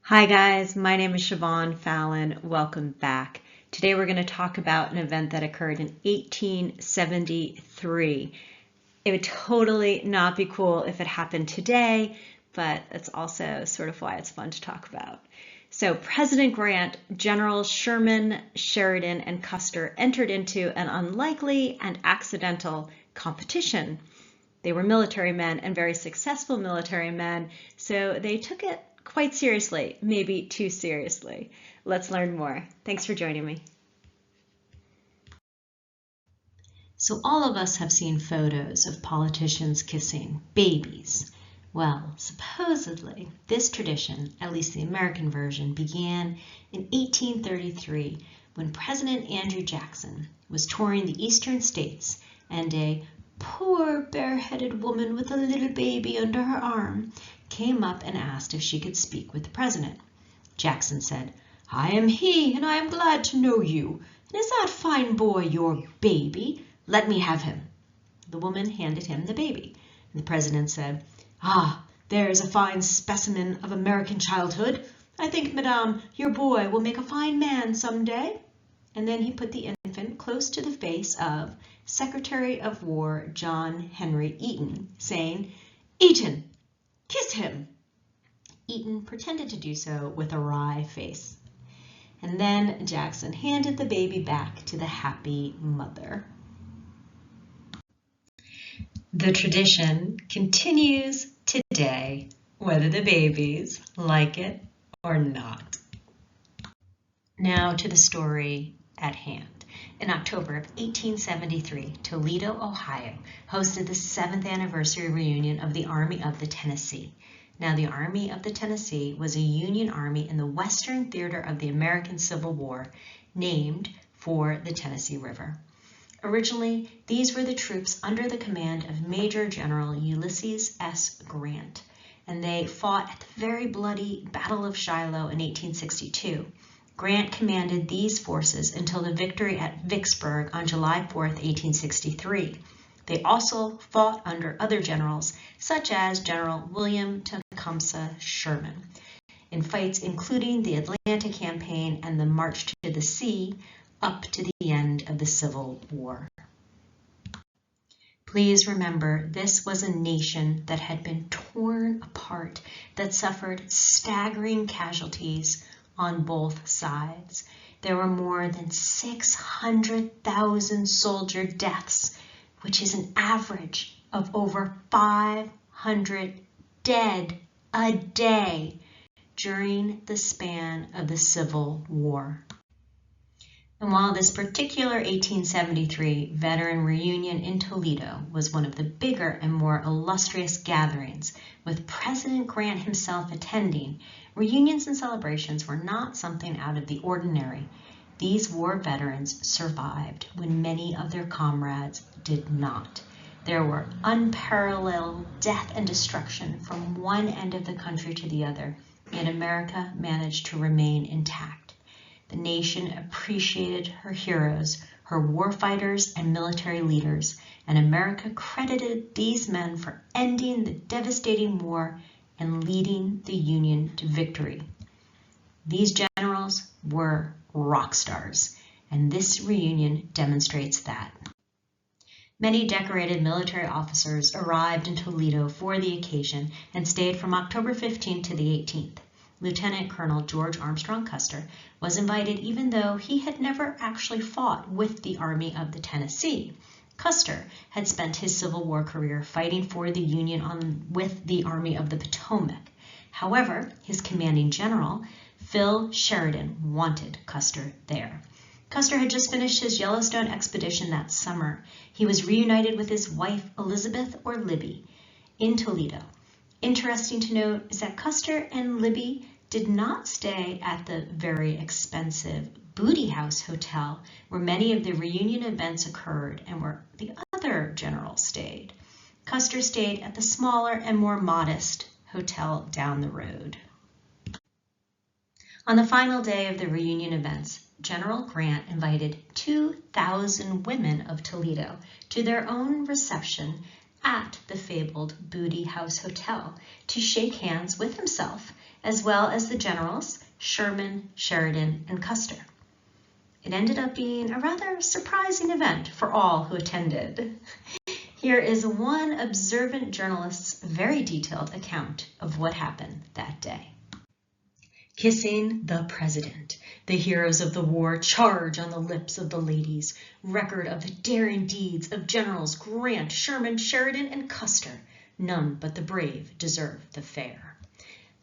Hi guys, my name is Siobhan Fallon. Welcome back. Today we're going to talk about an event that occurred in 1873. It would totally not be cool if it happened today, but that's also sort of why it's fun to talk about. So President Grant, Generals Sherman, Sheridan, and Custer entered into an unlikely and accidental competition. They were military men and very successful military men, so they took it quite seriously, maybe too seriously. Let's learn more. Thanks for joining me. So all of us have seen photos of politicians kissing babies. Well, supposedly, this tradition, at least the American version, began in 1833 when President Andrew Jackson was touring the eastern states and a poor bareheaded woman with a little baby under her arm came up and asked if she could speak with the president. Jackson said, "I am he, and I am glad to know you. And is that fine boy your baby? Let me have him." The woman handed him the baby, and the president said, "Ah, there's a fine specimen of American childhood. I think, madame, your boy will make a fine man some day." And then he put the infant close to the face of Secretary of War John Henry Eaton, saying, "Eaton, kiss him." Eaton pretended to do so with a wry face. And then Jackson handed the baby back to the happy mother. The tradition continues today, whether the babies like it or not. Now to the story at hand. In October of 1873, Toledo, Ohio, hosted the 7th anniversary reunion of the Army of the Tennessee. Now, the Army of the Tennessee was a Union army in the western theater of the American Civil War, named for the Tennessee River. Originally, these were the troops under the command of Major General Ulysses S. Grant, and they fought at the very bloody Battle of Shiloh in 1862. Grant commanded these forces until the victory at Vicksburg on July 4, 1863. They also fought under other generals, such as General William Tecumseh Sherman, in fights including the Atlanta Campaign and the March to the Sea up to the end of the Civil War. Please remember, this was a nation that had been torn apart, that suffered staggering casualties on both sides. There were more than 600,000 soldier deaths, which is an average of over 500 dead a day during the span of the Civil War. And while this particular 1873 veteran reunion in Toledo was one of the bigger and more illustrious gatherings, with President Grant himself attending, reunions and celebrations were not something out of the ordinary. These war veterans survived when many of their comrades did not. There were unparalleled death and destruction from one end of the country to the other, yet America managed to remain intact. The nation appreciated her heroes, her warfighters and military leaders, and America credited these men for ending the devastating war and leading the Union to victory. These generals were rock stars, and this reunion demonstrates that. Many decorated military officers arrived in Toledo for the occasion and stayed from October 15th to the 18th. Lieutenant Colonel George Armstrong Custer was invited even though he had never actually fought with the Army of the Tennessee. Custer had spent his Civil War career fighting for the Union with the Army of the Potomac. However, his commanding general, Phil Sheridan, wanted Custer there. Custer had just finished his Yellowstone expedition that summer. He was reunited with his wife, Elizabeth or Libby, in Toledo. Interesting to note is that Custer and Libby did not stay at the very expensive Booty House Hotel where many of the reunion events occurred and where the other generals stayed. Custer stayed at the smaller and more modest hotel down the road. On the final day of the reunion events, General Grant invited 2,000 women of Toledo to their own reception at the fabled Booty House Hotel to shake hands with himself, as well as the generals Sherman, Sheridan, and Custer. It ended up being a rather surprising event for all who attended. Here is one observant journalist's very detailed account of what happened that day. Kissing the President. The heroes of the war charge on the lips of the ladies. Record of the daring deeds of Generals Grant, Sherman, Sheridan, and Custer. None but the brave deserve the fair.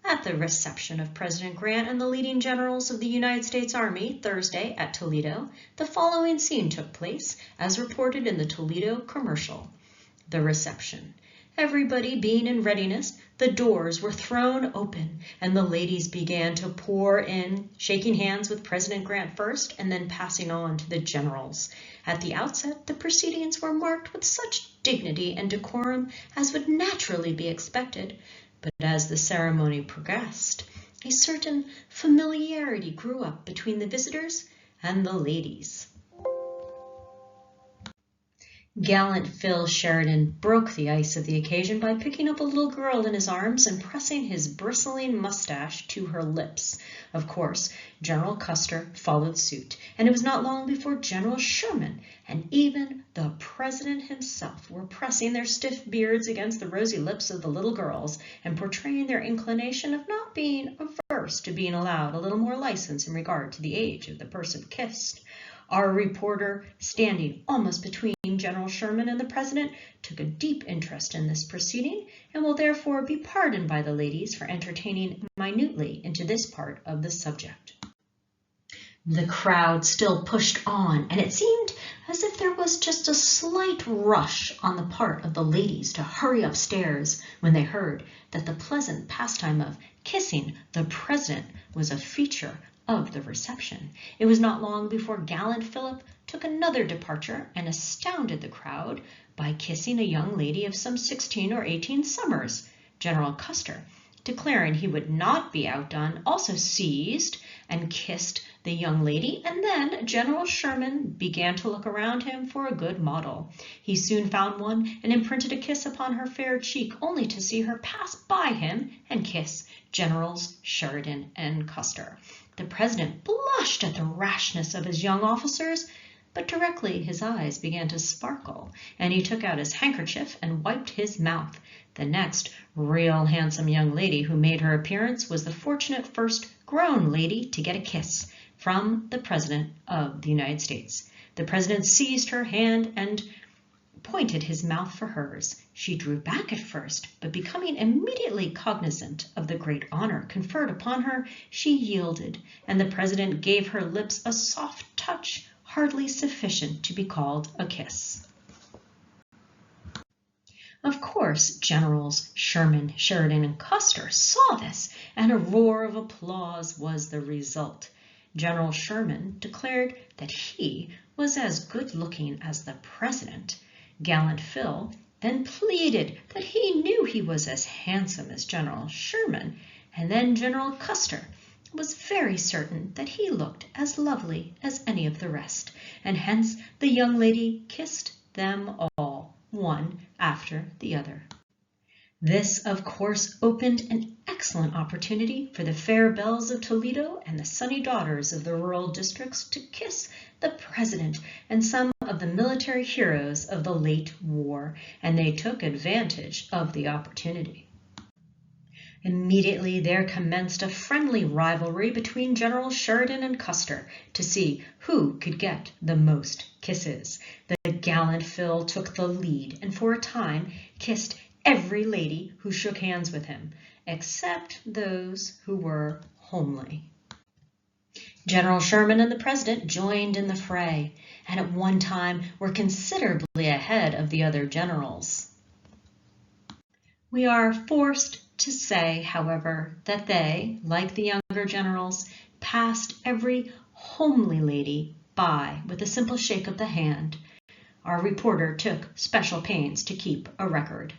At the reception of President Grant and the leading generals of the United States Army Thursday at Toledo, the following scene took place, as reported in the Toledo commercial. The reception. Everybody being in readiness, the doors were thrown open, and the ladies began to pour in, shaking hands with President Grant first, and then passing on to the generals. At the outset, the proceedings were marked with such dignity and decorum as would naturally be expected, but as the ceremony progressed, a certain familiarity grew up between the visitors and the ladies. Gallant Phil Sheridan broke the ice of the occasion by picking up a little girl in his arms and pressing his bristling mustache to her lips. Of course, General Custer followed suit, and it was not long before General Sherman and even the President himself were pressing their stiff beards against the rosy lips of the little girls and portraying their inclination of not being averse to being allowed a little more license in regard to the age of the person kissed. Our reporter, standing almost between General Sherman and the President, took a deep interest in this proceeding and will therefore be pardoned by the ladies for entertaining minutely into this part of the subject. The crowd still pushed on, and it seemed as if there was just a slight rush on the part of the ladies to hurry upstairs when they heard that the pleasant pastime of kissing the President was a feature of the reception. It was not long before gallant Philip took another departure and astounded the crowd by kissing a young lady of some 16 or 18 summers. General Custer, declaring he would not be outdone, also seized and kissed the young lady, and then General Sherman began to look around him for a good model. He soon found one and imprinted a kiss upon her fair cheek, only to see her pass by him and kiss Generals Sheridan and Custer. The President blushed at the rashness of his young officers, but directly his eyes began to sparkle, and he took out his handkerchief and wiped his mouth. The next real handsome young lady who made her appearance was the fortunate first grown lady to get a kiss from the President of the United States. The President seized her hand and pointed his mouth for hers. She drew back at first, but becoming immediately cognizant of the great honor conferred upon her, she yielded, and the President gave her lips a soft touch, hardly sufficient to be called a kiss. Of course, Generals Sherman, Sheridan, and Custer saw this, and a roar of applause was the result. General Sherman declared that he was as good-looking as the President. Gallant Phil then pleaded that he knew he was as handsome as General Sherman, and then General Custer was very certain that he looked as lovely as any of the rest, and hence the young lady kissed them all, one after the other. This, of course, opened an excellent opportunity for the fair belles of Toledo and the sunny daughters of the rural districts to kiss the President and some of the military heroes of the late war, and they took advantage of the opportunity. Immediately there commenced a friendly rivalry between Generals Sheridan and Custer to see who could get the most kisses. The gallant Phil took the lead and for a time kissed every lady who shook hands with him, except those who were homely. General Sherman and the President joined in the fray, and at one time were considerably ahead of the other generals. We are forced to say, however, that they, like the younger generals, passed every homely lady by with a simple shake of the hand. Our reporter took special pains to keep a record.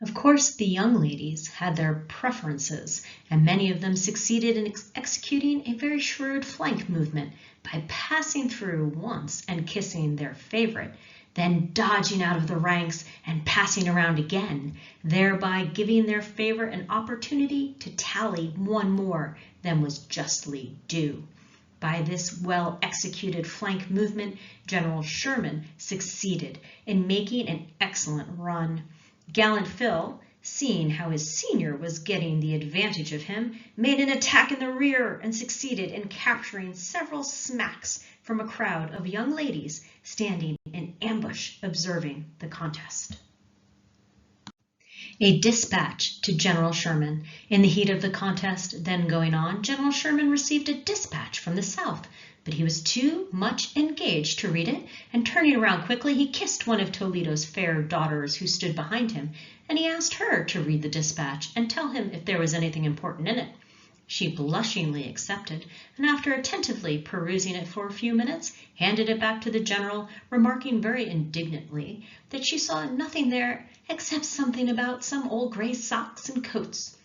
Of course, the young ladies had their preferences, and many of them succeeded in executing a very shrewd flank movement by passing through once and kissing their favorite. then dodging out of the ranks and passing around again, thereby giving their favorite an opportunity to tally one more than was justly due. By this well-executed flank movement, General Sherman succeeded in making an excellent run. Gallant Phil, seeing how his senior was getting the advantage of him, made an attack in the rear and succeeded in capturing several smacks from a crowd of young ladies standing in ambush observing the contest. A dispatch to General Sherman. In the heat of the contest then going on, General Sherman received a dispatch from the South, but he was too much engaged to read it, and turning around quickly, he kissed one of Toledo's fair daughters who stood behind him, and he asked her to read the dispatch and tell him if there was anything important in it. She blushingly accepted, and after attentively perusing it for a few minutes, handed it back to the general, remarking very indignantly that she saw nothing there except something about some old gray socks and coats.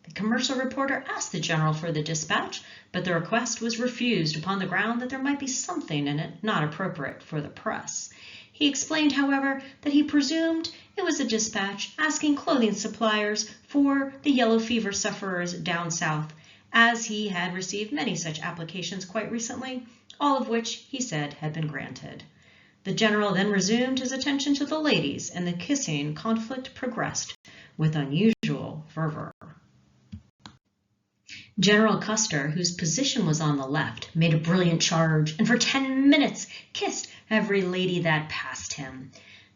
The commercial reporter asked the general for the dispatch, but the request was refused upon the ground that there might be something in it not appropriate for the press. He explained, however, that he presumed it was a dispatch asking clothing suppliers for the yellow fever sufferers down south, as he had received many such applications quite recently, all of which, he said, had been granted. The general then resumed his attention to the ladies, and the kissing conflict progressed with unusual fervor. General Custer, whose position was on the left, made a brilliant charge, and for 10 minutes kissed every lady that passed him.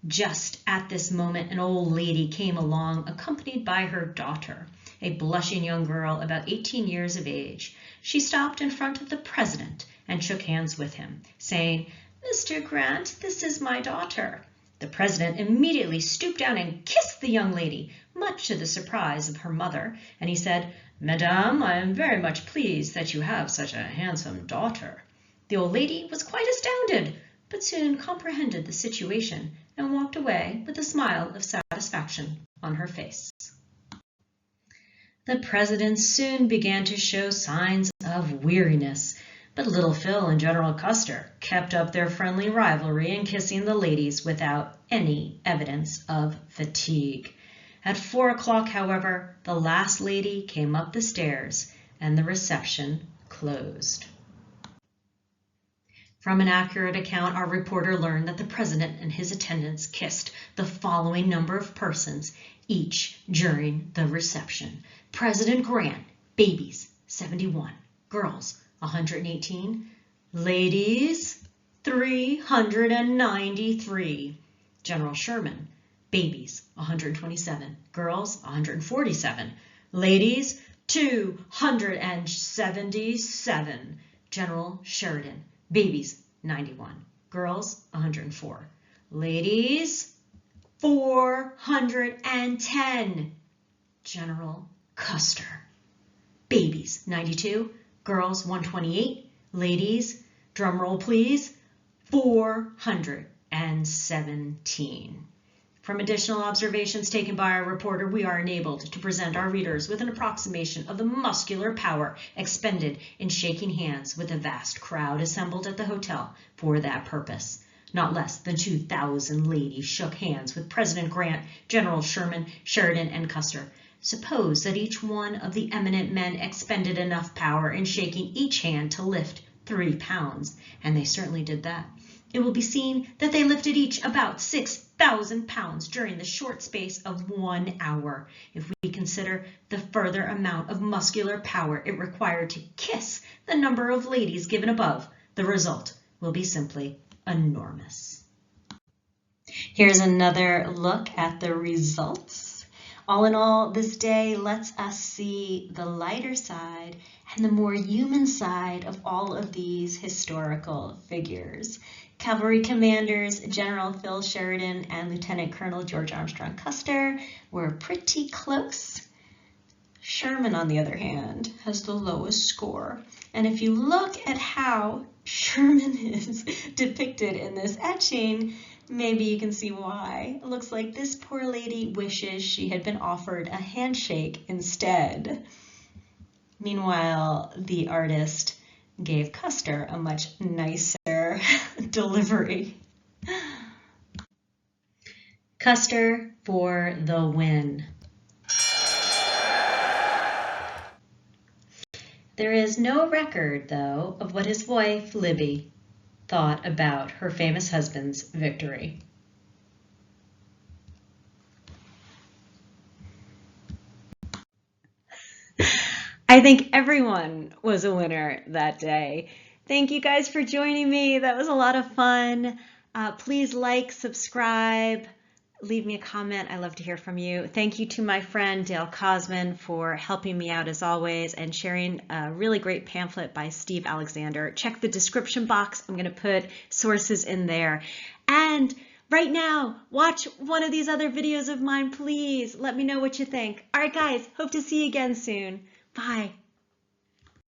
Just at this moment, an old lady came along, accompanied by her daughter, a blushing young girl about 18 years of age. She stopped in front of the president and shook hands with him, saying, "Mr. Grant, this is my daughter." The president immediately stooped down and kissed the young lady, much to the surprise of her mother, and he said, "Madame, I am very much pleased that you have such a handsome daughter." The old lady was quite astounded, but soon comprehended the situation and walked away with a smile of satisfaction on her face. The president soon began to show signs of weariness, but little Phil and General Custer kept up their friendly rivalry in kissing the ladies without any evidence of fatigue. At 4 o'clock, however, the last lady came up the stairs and the reception closed. From an accurate account, our reporter learned that the president and his attendants kissed the following number of persons each during the reception. President Grant, babies, 71, girls, 118, ladies, 393. General Sherman, babies, 127, girls, 147, ladies, 277. General Sheridan, babies, 91, girls, 104, ladies, 410. General Custer, babies, 92, girls, 128, ladies, drum roll please, 417. From additional observations taken by our reporter, we are enabled to present our readers with an approximation of the muscular power expended in shaking hands with a vast crowd assembled at the hotel for that purpose. Not less than 2,000 ladies shook hands with President Grant, General Sherman, Sheridan, and Custer. Suppose that each one of the eminent men expended enough power in shaking each hand to lift 3 pounds, and they certainly did that. It will be seen that they lifted each about 6,000 pounds during the short space of 1 hour. If we consider the further amount of muscular power it required to kiss the number of ladies given above, the result will be simply enormous. Here's another look at the results. All in all, this day lets us see the lighter side and the more human side of all of these historical figures. Cavalry commanders General Phil Sheridan and Lieutenant Colonel George Armstrong Custer were pretty close. Sherman, on the other hand, has the lowest score. And if you look at how Sherman is depicted in this etching, maybe you can see why. It looks like this poor lady wishes she had been offered a handshake instead. Meanwhile, the artist gave Custer a much nicer delivery. Custer for the win. There is no record, though, of what his wife, Libby, thought about her famous husband's victory. I think everyone was a winner that day. Thank you guys for joining me. That was a lot of fun. Please like, subscribe, leave me a comment. I love to hear from you. Thank you to my friend Dale Cosman for helping me out as always and sharing a really great pamphlet by Steve Alexander. Check the description box. I'm going to put sources in there. And right now, watch one of these other videos of mine, please. Let me know what you think. All right, guys, hope to see you again soon. Bye.